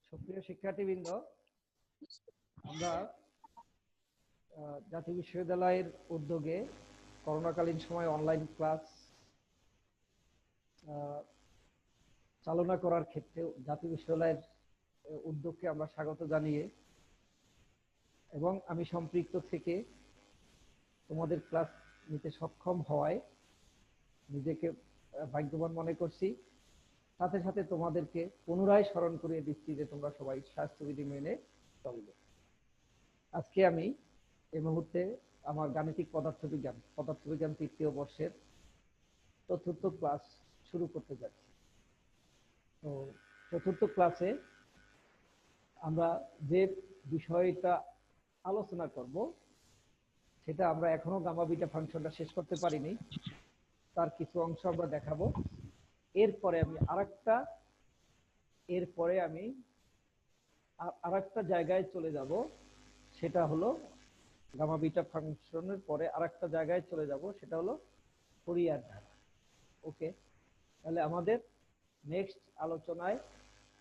সুপ্রিয় শিক্ষার্থীবৃন্দ, আমরা জাতীয় বিশ্ববিদ্যালয়ের উদ্যোগে করোনাকালীন সময় অনলাইন ক্লাস চালনা করার ক্ষেত্রে জাতীয় বিশ্ববিদ্যালয়ের উদ্যোগকে আমরা স্বাগত জানিয়ে এবং আমি সম্পৃক্ত থেকে তোমাদের ক্লাস নিতে সক্ষম হওয়ায় নিজেকে ভাগ্যবান মনে করছি। সাথে সাথে তোমাদেরকে পুনরায় স্মরণ করিয়ে দিচ্ছি যে তোমরা সবাই স্বাস্থ্যবিধি মেনে চলবে। আজকে আমি এই মুহূর্তে আমার গাণিতিক পদার্থবিজ্ঞান তৃতীয় বর্ষের চতুর্থ ক্লাস শুরু করতে যাচ্ছি। তো চতুর্থ ক্লাসে আমরা যে বিষয়টা আলোচনা করব সেটা আমরা এখনো গামা বিটা ফাংশনটা শেষ করতে পারিনি, তার কিছু অংশ আমরা দেখাবো। এরপরে আমি আরেকটা জায়গায় চলে যাব, সেটা হলো গামা বিটা ফাংশনের পরে আরেকটা জায়গায় চলে যাব, সেটা হলো ফুরিয়ার ধারা। ওকে, তাহলে আমাদের নেক্সট আলোচনায়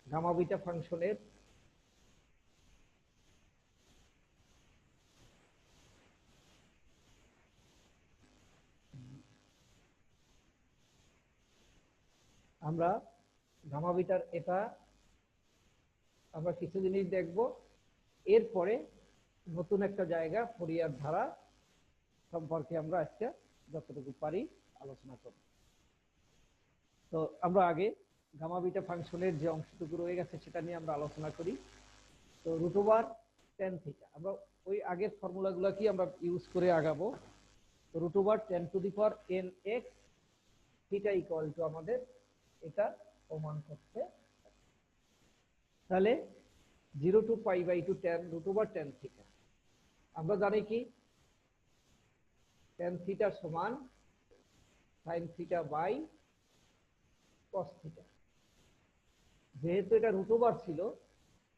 গামা বিটা ফাংশনের আমরা গামা বিটার আমরা কিছু জিনিস দেখব। এরপরে নতুন একটা জায়গা ফুরিয়ার ধারা সম্পর্কে আমরা আজকে যতটুকু পারি আলোচনা করব। তো আমরা আগে গামা বিটা ফাংশনের যে অংশটুকু রয়ে গেছে সেটা নিয়ে আমরা আলোচনা করি। তো √tan θ, আমরা ওই আগের ফর্মুলাগুলো কি আমরা ইউজ করে আগাবো। তো √tan nx θ ইকুয়াল টু আমাদের এটা প্রমাণ করতে। তাহলে 0 to π/2 tan √tan θ, আমরা জানি কি tan θ সমান sin θ বাই cos θ। যেহেতু এটা √ওভার ছিল,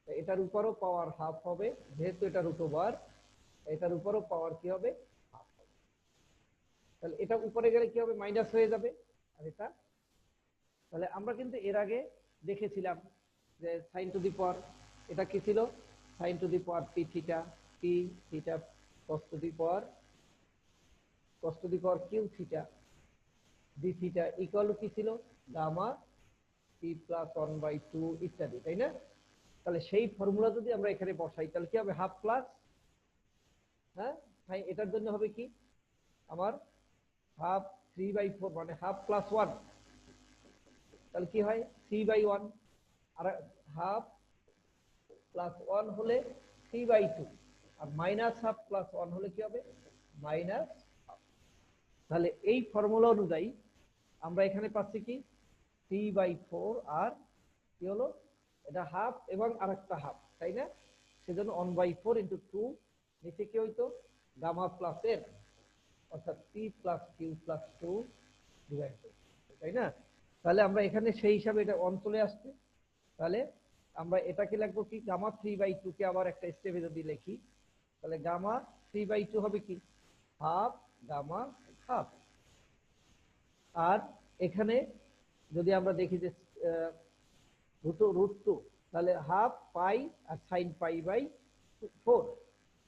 এটার উপরও পাওয়ার হাফ হবে। যেহেতু এটা √ওভার, এটার উপরও পাওয়ার কি হবে, হাফ হবে। তাহলে এটা উপরে গেলে কি হবে, মাইনাস হয়ে যাবে। আর এটা, তাহলে আমরা কিন্তু এর আগে দেখেছিলাম যে sin টু দি পাওয়ার, এটা কি ছিল, sin to the power p θ cos to the power q θ d θ equal কি ছিল, গামা p + 1/2 ইত্যাদি, তাই না? তাহলে সেই ফর্মুলা যদি আমরা এখানে বসাই তাহলে কি হবে, হাফ প্লাস, হ্যাঁ, এটার জন্য হবে কি আমার হাফ 3/4 মানে হাফ প্লাস 1, তাহলে কি হয় 3/1, আর হাফ প্লাস 1 হলে 3/2, আর মাইনাস হাফ প্লাস 1 হলে কি হবে, মাইনাস হাফ। তাহলে এই ফর্মুলা অনুযায়ী আমরা এখানে পাচ্ছি কি 3/4, আর কি হলো, এটা হাফ এবং আরেকটা হাফ, তাই না? সেজন্য 1/4 × 2, নিচে কি হইতো, গামা প্লাস n, অর্থাৎ p + q + 2 ডিভাইডেড, তাই না? তাহলে আমরা এখানে সেই হিসাবে এটা 1 চলে আসছে। তাহলে আমরা এটাকে লিখবো কি, গামা 3/2 কে আবার একটা স্টেপে যদি লিখি, তাহলে গামা 3/2 হবে কি, হাফ গামা হাফ। আর এখানে যদি আমরা দেখি যে √2, তাহলে হাফ পাই আর sin π/4,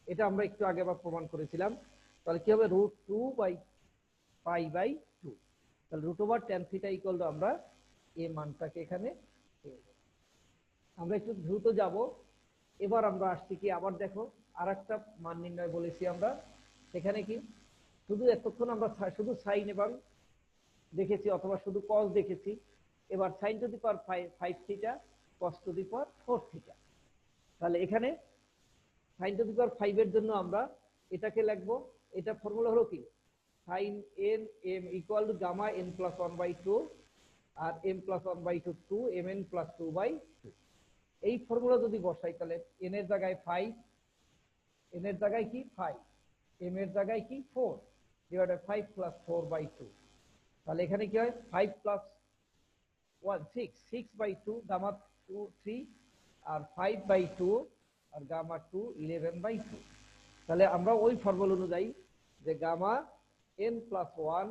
এটা আমরা একটু আগে আবার প্রমাণ করেছিলাম। তাহলে কি হবে, √2/π/2, তাহলে √tan θ ইকুয়াল টু আমরা এই মানটাকে এখানে পেয়ে যাব। আমরা একটু দ্রুত যাব। এবার আমরা আসছি কি, আবার দেখো আরেকটা মান নির্ণয় বলেছি আমরা, সেখানে কি শুধু এতক্ষণ আমরা শুধু সাইন এবং দেখেছি অথবা শুধু cos দেখেছি। এবার sin to the power 5 θ cos to the power 4 θ। তাহলে এখানে sin টু দি পাওয়ার 5 এর জন্য আমরা এটাকে লিখবো, এটা ফর্মুলা হলো কি, sin n m equal to gamma n + 1/2 আর m + 1/2 2 mn + 2/2। এই ফর্মুলা যদি বসাই তাহলে n এর জায়গায় 5, n এর জায়গায় কি 5, m এর জায়গায় কি 4, ডিভাইডেড 5 + 4/2। তাহলে এখানে কি হয়, 5 + 1 6/2, গামা 2 3, আর 5/2 আর গামা 2 11/2। তাহলে আমরা ওই ফর্মুলা অনুযায়ী যে gamma n + 1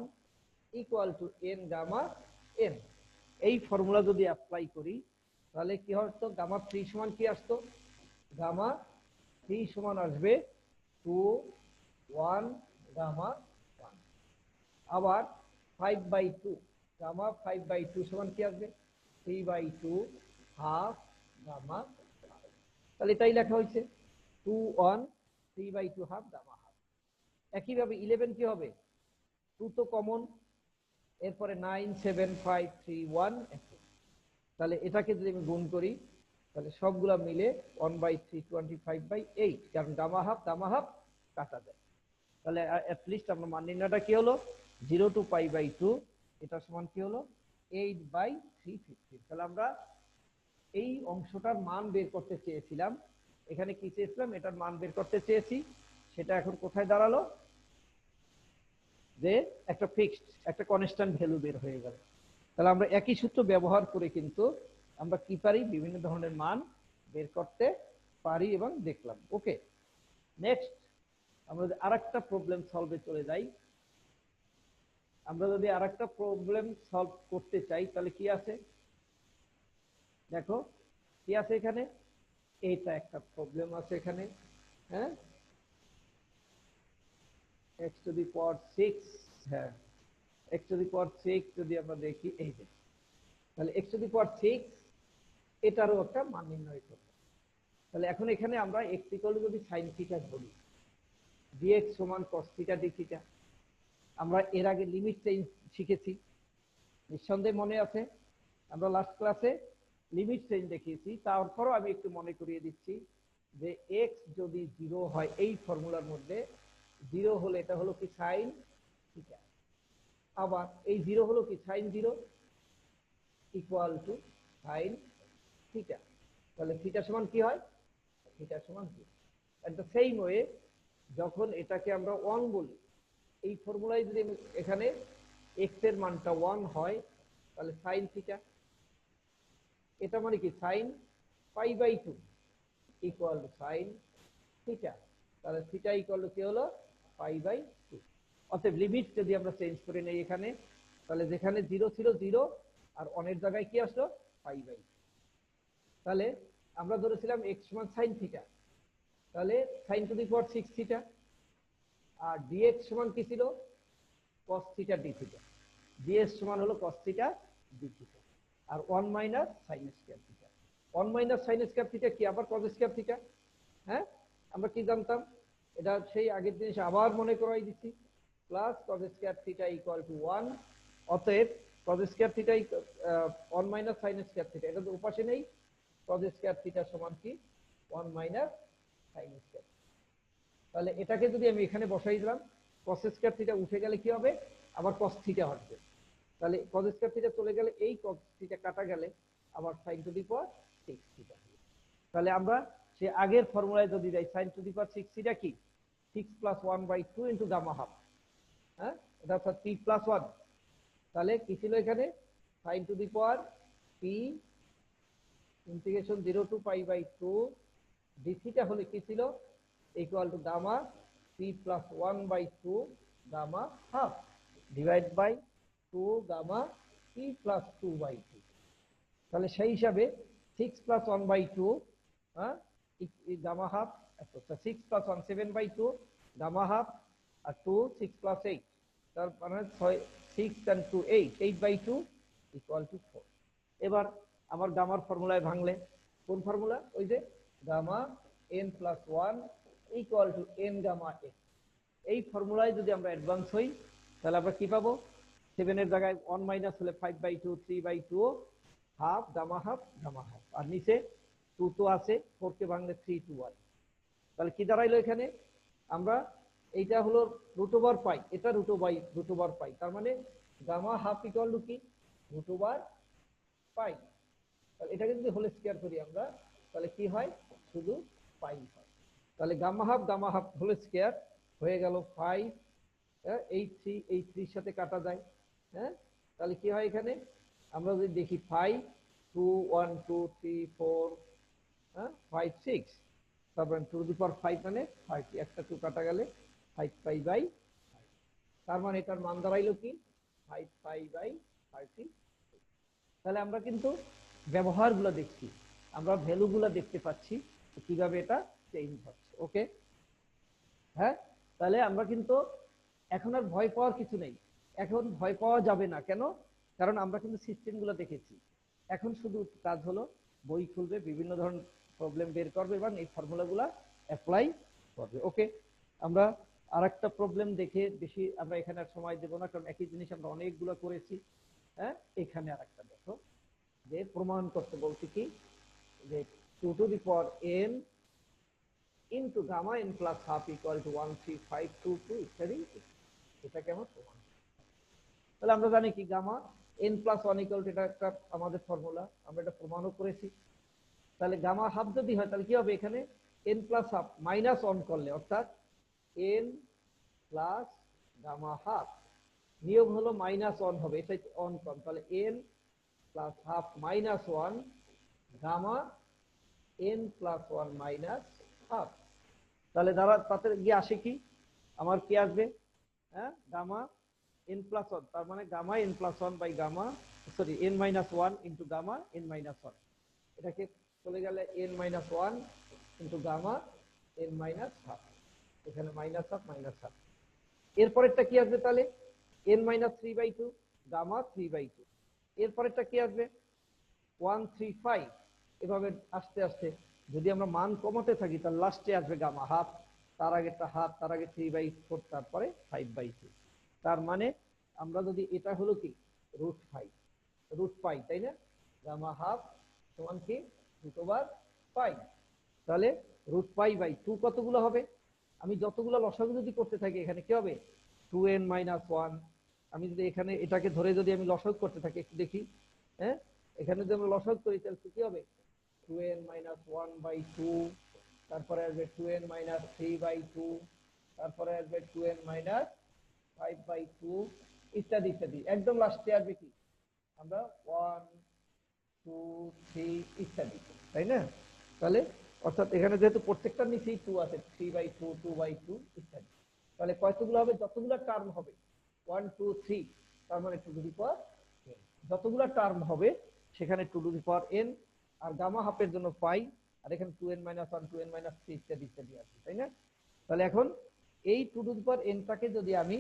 equal to n gamma n, এই ফর্মুলা যদি অ্যাপ্লাই করি তাহলে কি হতো, গামা 3 সমান কি আসতো, গামা 3 সমান আসবে 2 1 গামা 1। আবার 5/2, গামা 5/2 সমান কি আসবে, 3/2 হাফ গামা। তাহলে এটাই লেখা হয়েছে 2 1 3/2 হাফ গামা হাফ। একইভাবে 11 কি হবে, 2 তো কমন, এরপরে 9 7 5 3 1 তাহলে এটাকে যদি আমি গুণ করি তাহলে সবগুলা মিলে 1/3 25/8, কারণ গামা হাফ কাটা যায়। তাহলে অ্যাটলিস্ট আমরা মান নির্ণয়টা কি হলো, 0 to π/2 এটা সমান কি হলো 8/315। তাহলে আমরা এই অংশটার মান বের করতে চেয়েছিলাম, এখানে কি চেয়েছিলাম, এটার মান বের করতে চেয়েছি, সেটা এখন কোথায় দাঁড়ালো, যে একটা ফিক্সড একটা কনস্ট্যান্ট ভ্যালু বের হয়ে গেল। তাহলে আমরা একই সূত্র ব্যবহার করে কিন্তু আমরা কি পারি, বিভিন্ন ধরনের মান বের করতে পারি এবং দেখলাম। ওকে, নেক্সট আমরা যদি আরেকটা প্রবলেম সলভে চলে যাই, আমরা যদি আরেকটা প্রবলেম সলভ করতে চাই তাহলে কি আছে, দেখো কি আছে এখানে, এইটা একটা প্রবলেম আছে এখানে, হ্যাঁ, x টু দি পাওয়ার 6, হ্যাঁ x টু দি পাওয়ার 6 যদি আমরা দেখি, এই যে তাহলে x টু দি পাওয়ার 6 এটারও একটা মান নির্ণয় করব। তাহলে এখন এখানে আমরা x ইকুয়াল যদি sin থিটা ধরি, dx সমান cos থিটা d থিটা, আমরা এর আগে লিমিট চেঞ্জ শিখেছি নিঃসন্দেহে মনে আছে, আমরা লাস্ট ক্লাসে লিমিট চেঞ্জ দেখিয়েছি। তারপরও আমি একটু মনে করিয়ে দিচ্ছি যে x যদি 0 হয় এই ফর্মুলার মধ্যে, 0 হলে এটা হলো কি sin থিটা, আবার এই 0 হলো কি sin 0 equal to sin theta. তাহলে থিটা সমান কি হয়, থিটা সমান কি। এট দ্য সেম ওয়ে যখন এটাকে আমরা 1 বলি, এই ফর্মুলায় যদি এখানে x এর মানটা 1 হয় তাহলে sin থিটা, এটা মানে কি sin π/2 equal to sin theta. তাহলে থিটা ইকুয়াল টু কি হলো π/2। অতএব লিমিট যদি আমরা চেঞ্জ করে নেই এখানে, তাহলে যেখানে 0 ছিল 0 আর অনেক জায়গায় কি আসলো π/2। তাহলে আমরা ধরেছিলাম x সমান sin থিটা, তাহলে sin to the power 6 theta, আর dx সমান কি ছিল cos theta d theta, ds সমান হলো cos থিটা d থিটা, আর 1 minus sin square theta. 1 minus sin square theta কি আবার cos স্কয়ার থিটা, হ্যাঁ আমরা কি জানতাম, এটা সেই আগের জিনিস আবার মনে করাই দিচ্ছি, plus cos square theta equal to 1। অতএব cos square theta 1 minus sin square theta, এটা তো উপাশে নেই, cos স্কয়ার থিটা সমান কি 1 মাইনাস sin স্কয়ার। তাহলে এটাকে যদি আমি এখানে বসাই দিলাম, cos স্কয়ার থিটা উঠে গেলে কি হবে, আবার cos থিটা হবে। তাহলে cos স্কয়ার থিটা চলে গেলে এই cos থিটা কাটা গেলে আবার sin to the power 6 theta. তাহলে আমরা সে আগের ফর্মুলায় যদি যাই, sin to the power 6 theta কি 6 প্লাস 1/2 ইনটু গামা হাফ, হ্যাঁ এটা অর্থাৎ p প্লাস 1। তাহলে কি ছিল এখানে sin to the power p ইন্টিগ্রেশন 0 টু π/2 d থিটা হলে কি ছিল equal to gamma p plus 1/2 gamma half divide by 2 gamma p plus 2/2। তাহলে সেই হিসাবে 6 প্লাস 1/2 হ্যাঁ গামা হাফ, আচ্ছা 6 প্লাস 1 7/2 গামা হাফ, আর 2 6 প্লাস 8, তার মানে 6 and 2 8, 8/2 ইকুয়াল টু 4। এবার আমার গামার ফর্মুলায় ভাঙলে, কোন ফর্মুলা, ওই যে gamma n plus 1 equal to n gamma n। এই ফর্মুলায় যদি আমরা অ্যাডভান্স হই তাহলে আমরা কি পাবো, 7 এর জায়গায় 1 মাইনাস হলে 5/2 3/2 half gamma half gamma half, আর নিচে 2 তো আছে, 4 কে ভাঙলে 3 2 1। তাহলে কি দাঁড়াইলো এখানে, আমরা এইটা হলো √পাই, এটা √পাই, তার মানে গামা হাফ ইকুয়াল টু কি √পাই। তাহলে এটাকে যদি হোল স্কয়ার করি আমরা তাহলে কি হয়, শুধু পাই হয়। তাহলে গামা হাফ হোল স্কয়ার হয়ে গেল 5, এই 3 সাথে কাটা যায়, হ্যাঁ তাহলে কি হয় এখানে আমরা যদি দেখি 5 2 1 2 3 4 5 6, তারপর 2 টু দি পাওয়ার 5 মানে 30, একটা 2 কাটা গেলে 5π/5। তার মানে এটার মান দাঁড়াইলো কি 5π/30। তাহলে আমরা কিন্তু ব্যবহারগুলো দেখছি, আমরা ভ্যালুগুলো দেখতে পাচ্ছি কিভাবে এটা চেঞ্জ হচ্ছে। ওকে, হ্যাঁ, তাহলে আমরা কিন্তু এখন আর ভয় পাওয়ার কিছু নেই। এখন ভয় পাওয়া যাবে না, কেন? কারণ আমরা কিন্তু সিস্টেমগুলো দেখেছি। এখন শুধু কাজ হলো বই খুলবে, বিভিন্ন ধরনের প্রবলেম বের করবে এবং এই ফর্মুলাগুলা অ্যাপ্লাই করবে। ওকে, আমরা আরেকটা প্রবলেম দেখে বেশি আমরা এখানে আর সময় দেব না, কারণ একই জিনিস আমরা অনেকগুলো করেছি। হ্যাঁ, এখানে আরেকটা দেখো, যে প্রমাণ করতে বলছি কি, যে 2 to the power n into gamma n plus half equal to 13522 ইত্যাদি। এটাকে আমরা প্রমাণ, তাহলে আমরা জানি কি gamma n plus one equal to, এটা একটা আমাদের ফর্মুলা, আমরা এটা প্রমাণও করেছি। তাহলে গামা হাফ যদি হয় তাহলে কি হবে, এখানে n plus half minus one করলে, অর্থাৎ n প্লাস গামা হাফ, নিয়ম হলো মাইনাস ওয়ান হবে, এটা অন কম, তাহলে n plus half minus one gamma n plus one minus half. তাহলে দ্বারা তাতে গিয়ে আসে কি, আমার কি আসবে, হ্যাঁ, গামা n প্লাস ওয়ান, তার মানে gamma n plus one by gamma, sorry n minus one into gamma n minus one, এটাকে চলে গেলে n minus one into gamma n minus half, এখানে মাইনাস হাফ মাইনাস হাফ। এরপরেরটা কি আসবে তাহলে, n minus three by two gamma three by two. এরপরেরটা কি আসবে, 135। এভাবে আস্তে আস্তে যদি আমরা মান কমাতে থাকি তাহলে লাস্টে আসবে গামা হাফ, তার আগেরটা হাফ, তার আগে 3/4, তারপরে 5/2। তার মানে আমরা যদি, এটা হলো কি √5 তাই না, গামা হাফ সমান কি √5, তাহলে √5/2 কতগুলো হবে, আমি যতগুলো লসাগু যদি করতে থাকি এখানে কি হবে 2n-1। আমি যদি এখানে এটাকে ধরে যদি আমি লসাগু করতে থাকি, একটু দেখি, হ্যাঁ, এখানে যদি আমরা লসাগু করি তাহলে কি হবে 2n-1/2, তারপরে আসবে 2n-3/2, তারপরে আসবে 2n-5/2 ইত্যাদি ইত্যাদি, একদম লাস্টে আসবে কি আমরা 1 2 3 ইত্যাদি, তাই না? তাহলে অর্থাৎ এখানে যেহেতু প্রত্যেকটার নিচেই 2 আছে, 3/2 2/2 ইত্যাদি, তাহলে কয়গুলো হবে, যতগুলো টার্ম হবে 1 2 3, তার মানে 2 টু দি পাওয়ার n, যতগুলো টার্ম হবে সেখানে 2 টু দি পাওয়ার n, আর গামা হাফের জন্য 5, আর এখানে 2n-1 2n-3 ইত্যাদি ইত্যাদি আছে, তাই না? তাহলে এখন এই 2 টু দি পাওয়ার n টাকে যদি আমি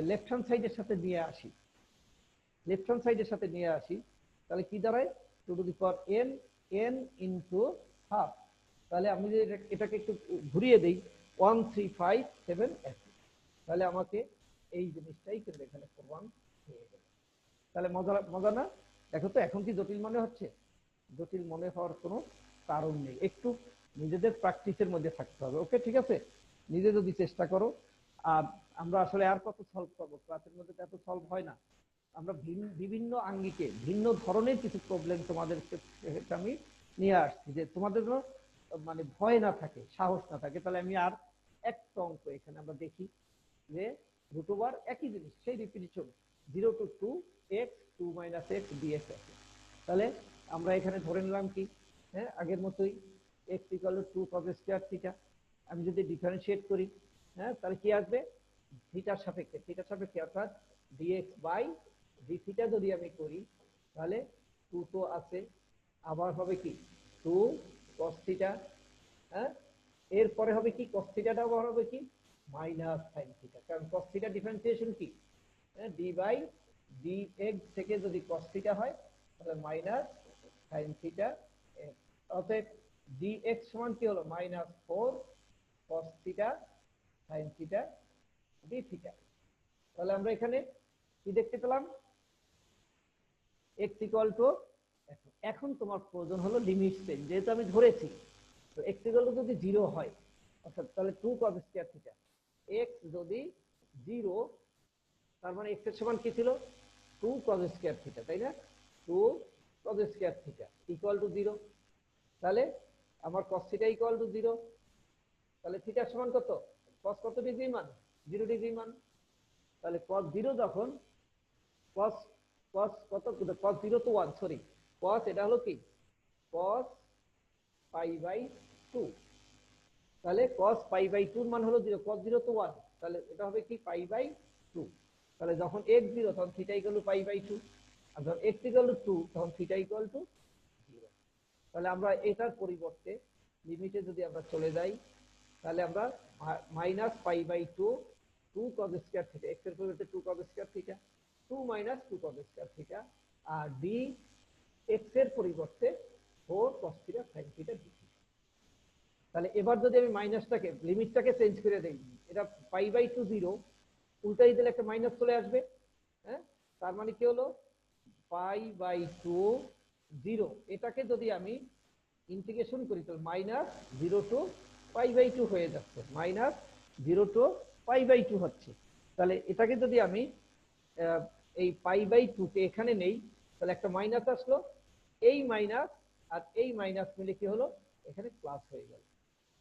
লেফট হ্যান্ড সাইডের সাথে নিয়ে আসি, লেফট হ্যান্ড সাইডের সাথে নিয়ে আসি, তাহলে কি দাঁড়ায় 2 to the power n, n into half. তাহলে আমি যদি এটাকে একটু ঘুরিয়ে দেই 1357 আসে, তাহলে আমাকে এই জিনিসটাই কিন্তু এখানে প্রমাণ হয়ে গেল। তাহলে মজা মজা না? দেখো তো এখন কি জটিল মনে হচ্ছে? জটিল মনে হওয়ার কোনো কারণ নেই, একটু নিজেদের প্র্যাকটিসের মধ্যে থাকতে হবে। ওকে, ঠিক আছে, নিজে যদি চেষ্টা করো। আর আমরা আসলে আর কত সলভ করবো, ক্লাসের মধ্যে এত সলভ হয় না, আমরা বিভিন্ন আঙ্গিকে ভিন্ন ধরনের কিছু প্রবলেম তোমাদেরকে আমি নিয়ে আসছি, যে তোমাদের মানে ভয় না থাকে, সাহস না থাকে। তাহলে আমি আর একটা অঙ্ক এখানে আমরা দেখি, যে √, একই জিনিস, সেই repetition, 0 to 2 x 2 - x dx আছে। তাহলে আমরা এখানে ধরে নিলাম কি, হ্যাঁ, আগের মতোই x = 2 cos স্কয়ার থিটা। আমি যদি ডিফারেন্সিয়েট করি, হ্যাঁ, তাহলে কি আসবে, থিটার সাপেক্ষে অর্থাৎ dx বাই d থিটা যদি আমি করি, তাহলে 2 তো আছে, আবার হবে কি 2 cos থিটা, হ্যাঁ, এরপরে হবে কি cos থিটাটা আবার হবে কি মাইনাস sin থিটা, কারণ cos থিটা ডিফারেন্সিয়েশন কি, হ্যাঁ, d বাই dx থেকে যদি cos থিটা হয় তাহলে মাইনাস sin থিটা, অতএব dx সমান কি হলো -4 cos theta sin theta d theta. তাহলে আমরা এখানে কি দেখতে পেলাম, x ইকুয়াল টু, এখন তোমার প্রয়োজন হলো লিমিট চেঞ্জ, যেহেতু আমি ধরেছি, তো x ইকুয়াল টু যদি 0 হয়, অর্থাৎ তাহলে 2 cos স্কয়ার থিটা, x যদি 0, তার মানে x এর সমান কি ছিল 2 cos স্কয়ার থিটা, তাই না, 2 cos square theta equal two 0। তাহলে আমার cos থিটা ইকুয়াল টু 0, তাহলে থিটার সমান কত, cos কত ডিগ্রি মান, 0 ডিগ্রি মান। তাহলে cos 0 যখন, cos cos কত, cos 0 to 1, সরি, cos এটা হলো কি cos π/2, তাহলে cos π/2 এর মান হলো 0, cos 0 to 1, তাহলে এটা হবে কি π/2। তাহলে যখন x 0 তখন থিটা ইকুয়াল টু π/2, আর যখন x ইকুয়াল টু 2 তখন থিটা ইকুয়াল টু তাহলে আমরা এটার পরিবর্তে লিমিটে যদি আমরা চলে যাই, তাহলে আমরা minus pi by two, two cos square theta, x এর পরিবর্তে two cos square theta, two minus two cos square theta, আর ডি এক্স এর পরিবর্তে four cos theta sine theta d. তাহলে এবার যদি আমি মাইনাসটাকে লিমিটটাকে চেঞ্জ করে দেই, এটা পাই বাই টু জিরো, উল্টাই দিলে একটা মাইনাস চলে আসবে। হ্যাঁ, তার মানে কি হলো, পাই বাই টু জিরো, এটাকে যদি আমি ইন্টিগ্রেশন করি তাহলে minus zero to pi by two হয়ে যাচ্ছে, minus zero to pi by two হচ্ছে। তাহলে এটাকে যদি আমি এই পাই বাই টু কে এখানে নেই, তাহলে একটা মাইনাস আসলো, এই মাইনাস আর এই মাইনাস মিলে কি হলো, এখানে প্লাস হয়ে গেল।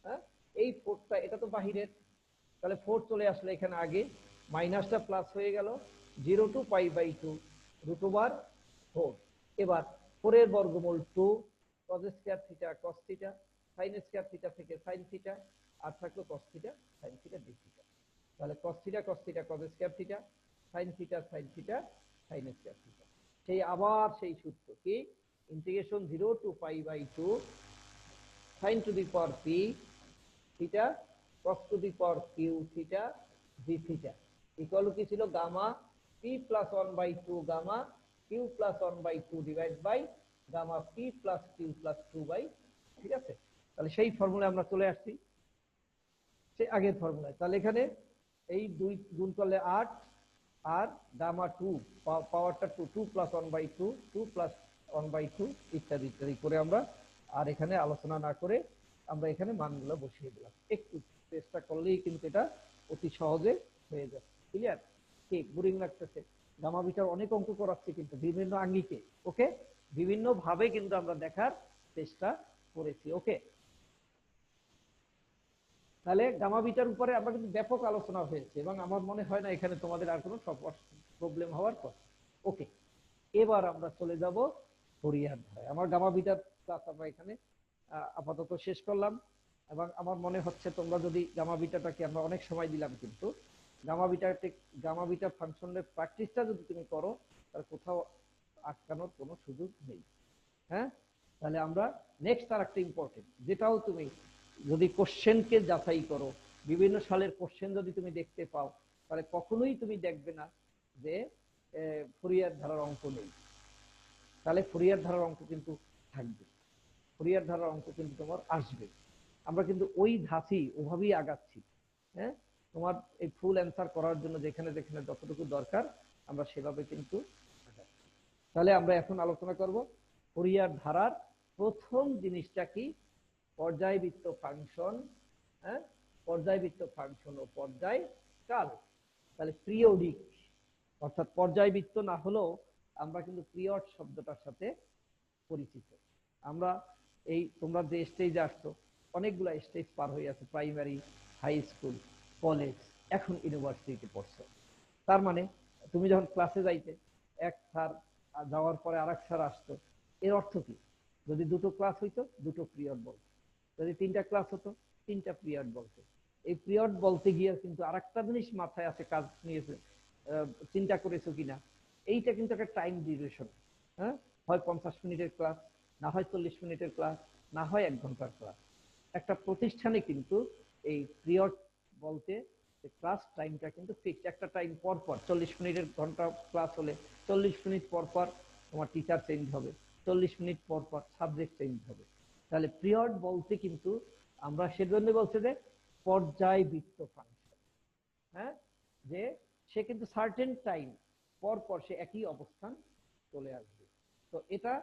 হ্যাঁ, এই ফোরটা এটা তো বাহিরের, তাহলে ফোর চলে আসলো এখানে আগে, মাইনাসটা প্লাস হয়ে গেল, zero to pi by two root over four. এবার ফোরের বর্গমূল two, cos square theta cos theta, sine square theta থেকে সাইন থিটা, আর থাকলো cos theta sine theta d theta. তাহলে cos theta cos theta cos square theta, sine theta sine theta sine square theta. সেই আবার সেই সূত্র কি, integration zero to pi by two sine to the power p theta cos to the power q theta d theta equal কি ছিল, gamma p plus one by two gamma q plus one by two divide by gamma p plus q plus two by. ঠিক আছে, তাহলে সেই ফর্মুলায় আমরা চলে আসছি, সেই আগের ফর্মুলায়। তাহলে এখানে এই দুই গুণ করলে 8, আর গামা টু পাওয়ারটা two, two plus one by two, two plus one by two ইত্যাদি ইত্যাদি করে আমরা আর এখানে আলোচনা না করে আমরা এখানে মানগুলো বসিয়ে দিলাম। একটু চেষ্টা করলেই কিন্তু এটা অতি সহজে হয়ে যাচ্ছে। ক্লিয়ার? ঠিক বোরিং লাগতেছে? গামা বিটার অনেক অঙ্ক করাচ্ছে কিন্তু বিভিন্ন আঙ্গিকে। ওকে, বিভিন্ন ভাবে কিন্তু আমরা দেখার চেষ্টা করেছি। ওকে, তাহলে গামা বিটার উপরে আমরা কিন্তু ব্যাপক আলোচনা হয়েছে এবং আমার মনে হয় না এখানে তোমাদের আর কোনো প্রবলেম হওয়ার কথা। ওকে, এবার আমরা চলে যাব ফুরিয়ার ধারায়। আমার গামা বিটার ক্লাস আমরা এখানে আপাতত শেষ করলাম এবং আমার মনে হচ্ছে তোমরা যদি গামা বিটাটাকে আমরা অনেক সময় দিলাম, কিন্তু গামা বিটা ফাংশনের প্র্যাকটিসটা যদি তুমি করো তাহলে কোথাও আটকানোর কোনো সুযোগ নেই। হ্যাঁ, তাহলে আমরা নেক্সট আর একটা ইম্পর্টেন্ট, যেটাও তুমি যদি কোশ্চেনকে যাচাই করো, বিভিন্ন সালের কোশ্চেন যদি তুমি দেখতে পাও, তাহলে কখনোই তুমি দেখবে না যে ফুরিয়ার ধারার অঙ্ক নেই। তাহলে ফুরিয়ার ধারার অঙ্ক কিন্তু থাকবে, ফুরিয়ার ধারার অঙ্ক কিন্তু তোমার আসবে। আমরা কিন্তু ওই ধাঁচি ওভাবেই আগাচ্ছি। হ্যাঁ, তোমার এই ফুল অ্যান্সার করার জন্য যেখানে যেখানে যতটুকু দরকার আমরা সেভাবে কিন্তু আগাচ্ছি। তাহলে আমরা এখন আলোচনা করব ফুরিয়ার ধারার প্রথম জিনিসটা কি, পর্যায়বৃত্ত ফাংশন। হ্যাঁ, পর্যায়বৃত্ত ফাংশন ও পর্যায় কাল। তাহলে পিরিয়ডিক, অর্থাৎ পর্যায়বৃত্ত না হলেও আমরা কিন্তু পিরিয়ড শব্দটার সাথে পরিচিত। আমরা এই তোমরা যে স্টেজে আসছো, অনেকগুলো স্টেজ পার হয়ে আছে, প্রাইমারি, হাই স্কুল, কলেজ, এখন ইউনিভার্সিটিতে পড়ছো। তার মানে তুমি যখন ক্লাসে যাইতে এক স্যার যাওয়ার পরে আরেক স্যার আসতো, এর অর্থ কি? যদি দুটো ক্লাস হইতো দুটো পিরিয়ড বলতো, যদি তিনটা ক্লাস হতো তিনটা পিরিয়ড বলতো। এই পিরিয়ড বলতে গিয়ে কিন্তু আরেকটা জিনিস মাথায় আছে, কাজ নিয়েছে চিন্তা করেছো কিনা, এইটা কিন্তু একটা টাইম ডিউরেশন। হ্যাঁ, হয় 50 মিনিটের ক্লাস, না হয় 40 মিনিটের ক্লাস, না হয় 1 ঘন্টার ক্লাস। একটা প্রতিষ্ঠানে কিন্তু এই পিরিয়ড বলতে ক্লাস টাইমটা কিন্তু ফিক্সড, একটা টাইম পর পর 40 মিনিটের ঘন্টা ক্লাস হলে 40 মিনিট পর পর তোমার টিচার চেঞ্জ হবে, 40 মিনিট পর পর সাবজেক্ট চেঞ্জ হবে। তাহলে পিরিয়ড বলতে কিন্তু আমরা সেজন্য বলছে যে পর্যায়বৃত্ত ফাংশন। হ্যাঁ, যে সে কিন্তু সার্টেন টাইম পর পর সে একই অবস্থান চলে আসবে। তো এটা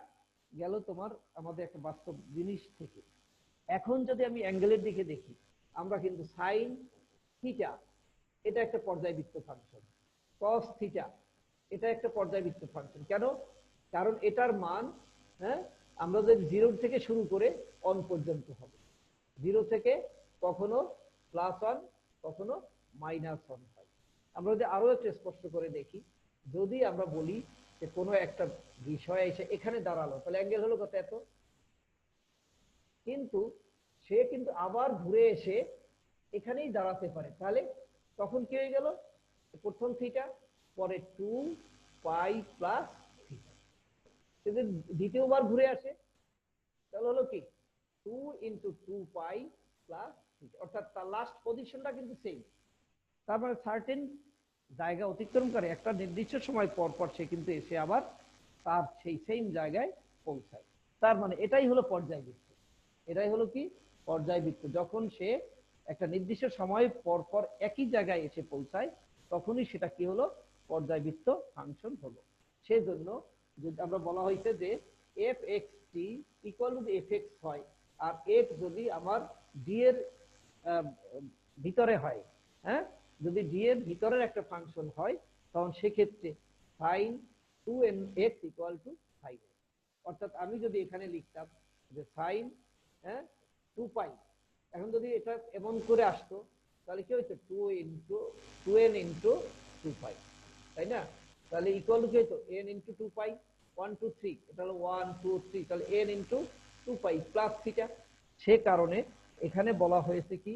গেল তোমার আমাদের একটা বাস্তব জিনিস থেকে। এখন যদি আমি অ্যাঙ্গেলের দিকে দেখি, আমরা কিন্তু সাইন থিটা এটা একটা পর্যায়বৃত্ত ফাংশন, কস থিটা এটা একটা পর্যায়বৃত্ত ফাংশন। কেন? কারণ এটার মান, হ্যাঁ, আমরা যদি জিরো থেকে শুরু করে অন পর্যন্ত হবে, জিরো থেকে কখনো প্লাস ওয়ান কখনো মাইনাস ওয়ান হয়। আমরা যদি আরো একটু স্পষ্ট করে দেখি, যদি আমরা বলি যে কোনো একটা বিষয় এসে এখানে দাঁড়ালো, তাহলে অ্যাঙ্গেল হলো কত? এত। কিন্তু সে কিন্তু আবার ঘুরে এসে এখানেই দাঁড়াতে পারে, তাহলে তখন কি হয়ে গেল? প্রথম থিটা, পরে টু পাই প্লাস থিটা। যদি দ্বিতীয়বার ঘুরে আসে তাহলে হলো কি 2 × 2 পাই প্লাস, অর্থাৎ তার লাস্ট পজিশনটা কিন্তু সেম। তারপরে সার্টেন জায়গা অতিক্রম করে একটা নির্দিষ্ট সময় পর পর সে কিন্তু এসে আবার তার সেই সেম জায়গায় পৌঁছায়। তার মানে এটাই হলো পর্যায়বৃত্ত। এটাই হলো কি পর্যায়বৃত্ত, যখন সে একটা নির্দিষ্ট সময় পর পর একই জায়গায় এসে পৌঁছায় তখনই সেটা কি হলো পর্যায়বৃত্ত ফাংশন হলো। সেজন্য যদি আমরা বলা হয়েছে যে F x T equal to F x হয়, আর এফ যদি আমার ডি এর ভিতরে হয়, হ্যাঁ, যদি ডি এর ভিতরের একটা ফাংশন হয় তখন সেক্ষেত্রে sine 2nx equal to sine x. অর্থাৎ আমি যদি এখানে লিখতাম যে সাইন, হ্যাঁ, 2 পাই, এখন যদি এটা এমন করে আসতো তাহলে কি হইতো 2n × 2পাই, তাই না? তাহলে ইকুয়াল টু কি হইতো n × 2পাই, 1 2 3, এটা হলো 1 2 3, তাহলে n × 2পাই প্লাস থিটা। সে কারণে এখানে বলা হয়েছে কি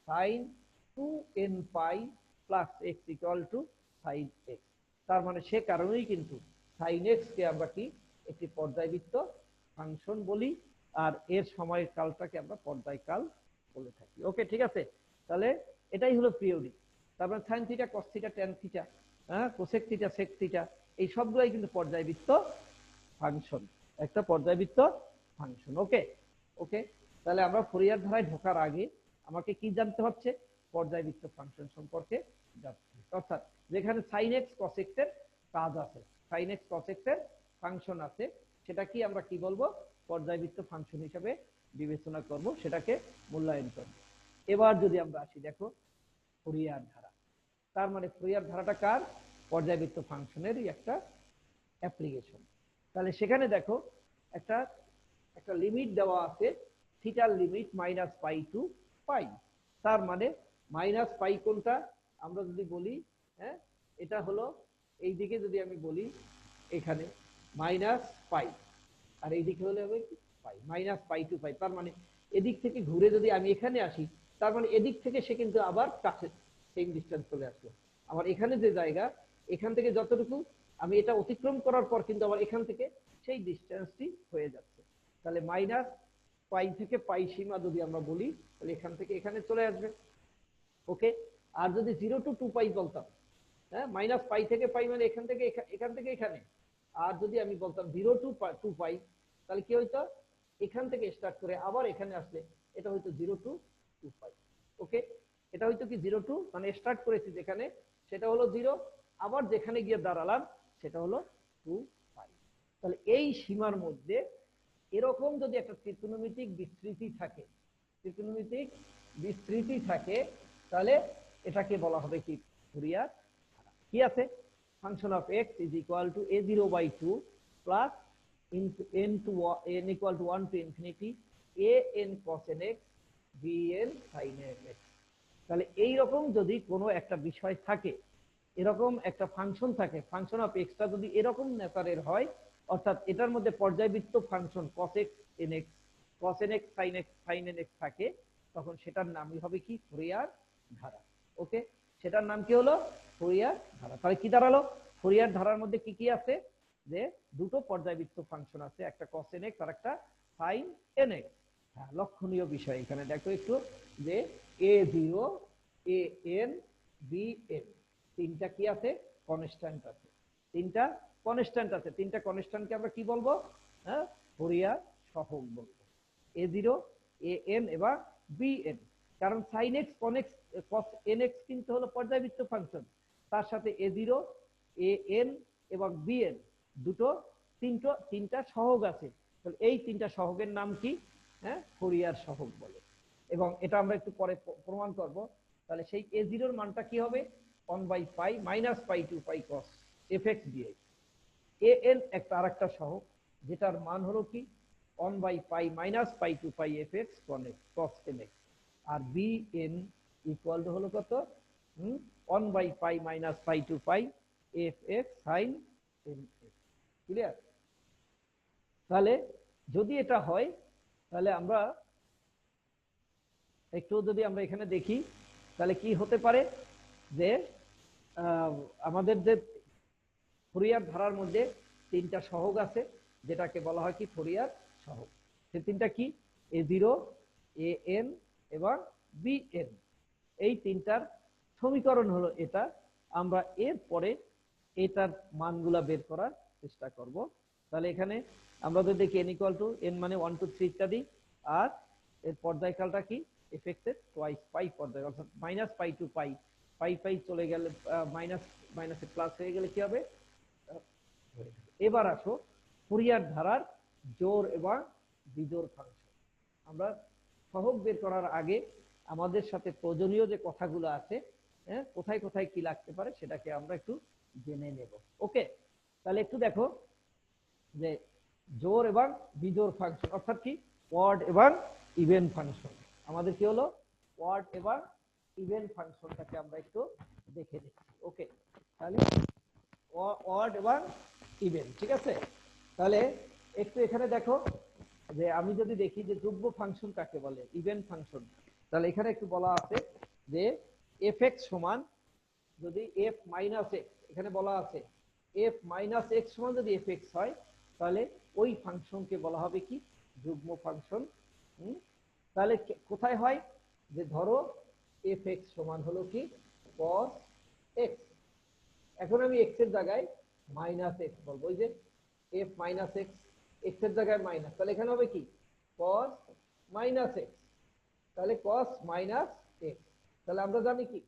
sine 2n pi plus x equal to sine x. তার মানে সে কারণেই কিন্তু সাইন এক্স কে আমরা কি একটি পর্যায়বৃত্ত ফাংশন বলি, আর এর সময়ের কালটাকে আমরা পর্যায়কাল বলে থাকি। ওকে, ঠিক আছে। তাহলে এটাই হলো পিরিয়ডিক। তারপরে sine theta, cos theta, tan theta, হ্যাঁ, কোসেক থিটা, সেক থিটা, এই সবগুলাই কিন্তু পর্যায়বৃত্ত ফাংশন, একটা পর্যায়বৃত্ত ফাংশন। ওকে ওকে, তাহলে আমরা ফুরিয়ার ধারায় ঢোকার আগে আমাকে কি জানতে হচ্ছে পর্যায়বৃত্ত ফাংশন সম্পর্কে জানতে। অর্থাৎ যেখানে সাইন এক্স কস এক্স এর কাজ আছে, সাইন এক্স কস এক্স এর ফাংশন আছে, সেটা কি আমরা কি বলবো পর্যায়বৃত্ত ফাংশন হিসেবে বিবেচনা করব, সেটাকে মূল্যায়ন করব। এবার যদি আমরা আসি দেখো ফুরিয়ার ধারা, তার মানে ফুরিয়ার ধারাটা কার পর্যায়বৃত্ত ফাংশনেরই একটা অ্যাপ্লিকেশন। তাহলে সেখানে দেখো একটা একটা লিমিট দেওয়া আছে, থিটার লিমিট -পাই টু পাই। তার মানে -পাই কোনটা আমরা যদি বলি, হ্যাঁ, এটা হলো এই দিকে যদি আমি বলি এখানে -পাই, আর এই দিকে হলে হবে পাই, -পাই টু পাই। তার মানে এদিক থেকে ঘুরে যদি আমি এখানে আসি, তার মানে এদিক থেকে সে কিন্তু আবার কাছে সেম ডিস্টেন্স চলে আসলো। আমার এখানে যে জায়গা, এখান থেকে যতটুকু আমি এটা অতিক্রম করার পর কিন্তু আবার এখান থেকে সেই ডিস্টেন্সটি হয়ে যাচ্ছে। তাহলে -পাই থেকে পাই সীমা যদি আমরা বলি তাহলে এখান থেকে এখানে চলে আসবে। ওকে, আর যদি 0 to 2 পাই বলতাম, হ্যাঁ, -পাই থেকে পাই মানে এখান থেকে এখানে, আর যদি আমি বলতাম 0 to 2 পাই তাহলে কি হইতো এখান থেকে স্টার্ট করে আবার এখানে আসলে এটা হয়তো 0 to 2 পাই। ওকে, এটা হয়তো কি 0 to মানে স্টার্ট করেছি যেখানে সেটা হলো 0, আবার যেখানে গিয়ে দাঁড়ালাম সেটা হলো 2 পাই। তাহলে এই সীমার মধ্যে এরকম যদি একটা ত্রিকোণমিতিক বিস্তৃতি থাকে, ত্রিকোণমিতিক বিস্তৃতি থাকে, তাহলে এটাকে বলা হবে কি ফুরিয়ার ধারা। কি আছে function of x is equal to a0/2 plus n equal to 1 to infinity an cos nx bn sin nx। তাহলে এই রকম যদি কোনো একটা বিষয় থাকে, এরকম একটা ফাংশন থাকে, ফাংশন অফ এক্সটা যদি এরকম নেচারের হয়, অর্থাৎ এটার মধ্যে পর্যায়বৃত্ত function cos x nx, cos nx sin nx থাকে, তখন সেটার নামই হবে কি ফুরিয়ার ধারা। ওকে, সেটার নাম কি হলো ফুরিয়ার ধারা। তাহলে কি দাঁড়ালো ফুরিয়ার ধারার মধ্যে কি কি আছে, যে দুটো পর্যায়বৃত্ত ফাংশন আছে, একটা cos nx আর একটা sin nx। হ্যাঁ, লক্ষণীয় বিষয় এখানে দেখো একটু যে a0 an bn তিনটা কি আছে কনস্ট্যান্ট আছে, তিনটা কনস্ট্যান্ট আছে, তিনটা কনস্ট্যান্টকে আমরা কি বলবো, হ্যাঁ, ফুরিয়ার সহগ বলবো, a0 an এবং bn। কারণ sin x cos nx কিন্তু হলো পর্যায়বৃত্ত ফাংশন, তার সাথে a0 an এবং bn দুটো তিনটা সহগ আছে, তাহলে এই তিনটা সহগের নাম কি, হ্যাঁ, ফুরিয়ার সহগ বলে। এবং এটা আমরা একটু পরে প্রমাণ করব। তাহলে সেই a0 এর মানটা কি হবে 1/পাই -pi to pi cos fx dx। an একটা আরেকটা সহগ যেটার মান হলো কি 1/পাই -pi to pi fx cos nx, আর bn ইকুয়াল টু হলো কত 1/পাই -pi to pi fx sin nx। Clear? তাহলে যদি এটা হয় তাহলে আমরা একটু যদি আমরা এখানে দেখি তাহলে কি হতে পারে, যে আমাদের যে ফুরিয়ার ধারার মধ্যে তিনটা সহগ আছে যেটাকে বলা হয় কি ফুরিয়ার সহগ। সে তিনটা কি, a0, an এবং bn, এই তিনটার সমীকরণ হলো এটা। আমরা এর পরে এটার মানগুলা বের করার চেষ্টা করব। তাহলে এখানে আমরা যদি দেখি n ইকুয়াল টু n মানে 1 2 3 ইত্যাদি, আর এর পর্যায়কালটা কি এফএক্স এর টোয়াইস পাই পর্যায়, অর্থাৎ মাইনাস পাই টু পাই, পাই পাই চলে গেলে মাইনাস মাইনাসে প্লাস হয়ে গেলে কি হবে। এবার আসো ফুরিয়ার ধারার জোড় এবং বিজোড় ফাংশন। আমরা সহগ বের করার আগে আমাদের সাথে প্রয়োজনীয় যে কথাগুলো আছে, হ্যাঁ, কোথায় কোথায় কি লাগতে পারে সেটাকে আমরা একটু জেনে নেব। ওকে, তাহলে একটু দেখো যে জোড় এবং বিজোড় ফাংশন অর্থাৎ কি অড এবং ইভেন ফাংশন। আমাদের কি হলো অড এবং ইভেন ফাংশনটাকে আমরা একটু দেখে নিচ্ছি। ওকে, তাহলে অড এবং ইভেন, ঠিক আছে। তাহলে একটু এখানে দেখো যে আমি যদি দেখি যে যুগ্ম ফাংশন কাকে বলে, ইভেন ফাংশন, তাহলে এখানে একটু বলা আছে যে এফ এক্স সমান যদি এফ মাইনাস এক্স, এখানে বলা আছে এফ মাইনাস এক্স সমান যদি এফ এক্স হয় তাহলে ওই ফাংশনকে বলা হবে কি যুগ্ম ফাংশন। তাহলে কোথায় হয় যে ধরো এফ এক্স সমান হলো কি cos এক্স, এখন আমি এক্স এর জায়গায় মাইনাস এক্স বলবো, ওই যে এফ মাইনাস এক্স, এক্স এর জায়গায় মাইনাস, তাহলে এখানে হবে কি cos মাইনাস এক্স, তাহলে cos মাইনাস এক্স। তাহলে আমরা জানি কি